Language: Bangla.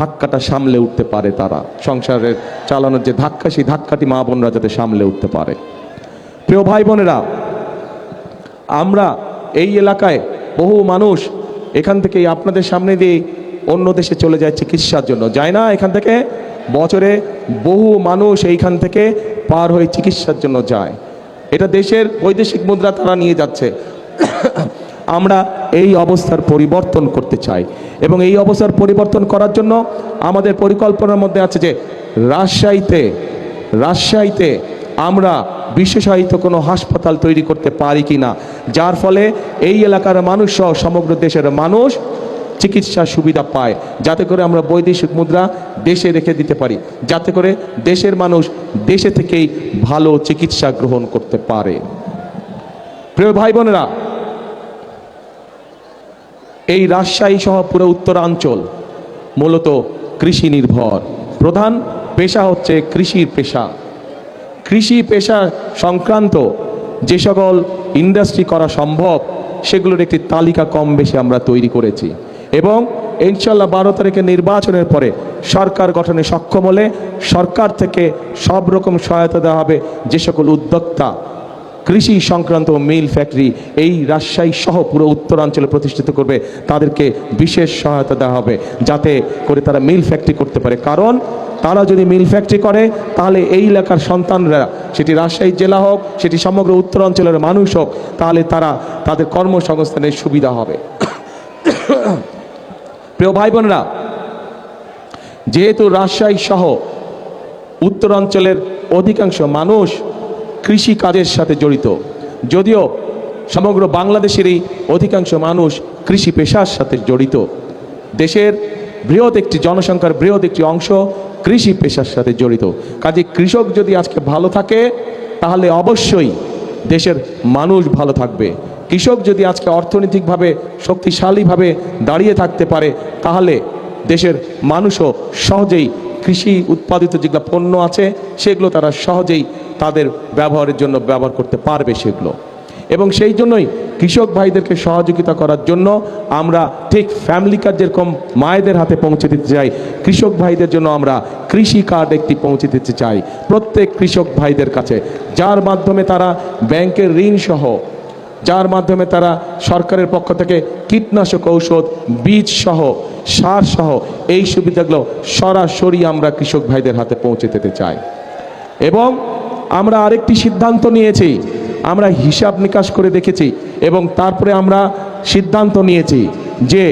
ধাক্কাটা সামলে উঠতে পারে, তারা সংসারের চালানোর যে ধাক্কা, সেই ধাক্কাটি মা বোনরা যাতে সামলে উঠতে পারে। প্রিয় ভাই বোনেরা, আমরা এই এলাকায় বহু মানুষ এখান থেকে আপনাদের সামনে দিয়ে অন্য দেশে চলে যায় চিকিৎসার জন্য, যায় না? এখান থেকে বছরে বহু মানুষ এইখান থেকে পার হয়ে চিকিৎসার জন্য যায়। এটা দেশের বৈদেশিক মুদ্রা তারা নিয়ে যাচ্ছে। আমরা এই অবস্থার পরিবর্তন করতে চাই, এবং এই অবস্থার পরিবর্তন করার জন্য আমাদের পরিকল্পনার মধ্যে আছে যে রাজশাহীতে আমরা বিশেষায়িত কোনো হাসপাতাল তৈরি করতে পারি কি না, যার ফলে এই এলাকার মানুষ সহ সমগ্র দেশের মানুষ চিকিৎসা সুবিধা পায়, যাতে করে আমরা বৈদেশিক মুদ্রা দেশে রেখে দিতে পারি, যাতে করে দেশের মানুষ দেশে থেকেই ভালো চিকিৎসা গ্রহণ করতে পারে। প্রিয় ভাই বোনেরা, এই রাজশাহী সহ পুরো উত্তরাঞ্চল মূলত কৃষি নির্ভর। প্রধান পেশা হচ্ছে কৃষির পেশা। কৃষি পেশা সংক্রান্ত যে সকল ইন্ডাস্ট্রি করা সম্ভব, সেগুলোর একটি তালিকা কম বেশি আমরা তৈরি করেছি, এবং ইনশাল্লাহ 12 তারিখে নির্বাচনের পরে সরকার গঠনে সক্ষম হলে সরকার থেকে সব রকম সহায়তা দেওয়া হবে। যে সকল উদ্যোক্তা কৃষি সংক্রান্ত মিল ফ্যাক্টরি এই রাজশাহী সহ পুরো উত্তরাঞ্চলে প্রতিষ্ঠিত করবে, তাদেরকে বিশেষ সহায়তা দেওয়া হবে, যাতে করে তারা মিল ফ্যাক্টরি করতে পারে। কারণ তারা যদি মিল ফ্যাক্টরি করে, তাহলে এই এলাকার সন্তানরা, সেটি রাজশাহী জেলা হোক, সেটি সমগ্র উত্তরাঞ্চলের মানুষ হোক, তাহলে তাদের কর্মসংস্থানের সুবিধা হবে। প্রিয় ভাই বোনেরা, যেহেতু রাজশাহী সহ উত্তরাঞ্চলের অধিকাংশ মানুষ কৃষি কাজের সাথে জড়িত, যদিও সমগ্র বাংলাদেশেরই অধিকাংশ মানুষ কৃষি পেশার সাথে জড়িত, দেশের বৃহৎ একটি জনসংখ্যার বৃহৎ একটি অংশ কৃষি পেশার সাথে জড়িত। কাজে কৃষক যদি আজকে ভালো থাকে, তাহলে অবশ্যই দেশের মানুষ ভালো থাকবে। কৃষক যদি আজকে অর্থনৈতিকভাবে শক্তিশালীভাবে দাঁড়িয়ে থাকতে পারে, তাহলে দেশের মানুষও সহজেই কৃষি উৎপাদিত যেগুলো পণ্য আছে, সেগুলো তারা সহজেই তাদের ব্যবহারের জন্য ব্যবহার করতে পারবে সেগুলো। এবং সেই জন্যই কৃষক ভাইদেরকে সহযোগিতা করার জন্য আমরা ঠিক ফ্যামিলি কার্ড যেরকম মায়েদের হাতে পৌঁছে দিতে চাই, কৃষক ভাইদের জন্য আমরা কৃষি কার্ড একটি পৌঁছে দিতে চাই প্রত্যেক কৃষক ভাইদের কাছে, যার মাধ্যমে তারা ব্যাংকের ঋণ সহ, যার মাধ্যমে তারা সরকারের পক্ষ থেকে কীটনাশক ঔষধ, বীজ সহ, সার সহ এই সুবিধাগুলো সরাসরি আমরা কৃষক ভাইদের হাতে পৌঁছে দিতে চাই। এবং আমরা আরেকটি সিদ্ধান্ত নিয়েছি, আমরা হিসাব নিকাশ করে দেখেছি এবং তারপরে আমরা সিদ্ধান্ত নিয়েছি যে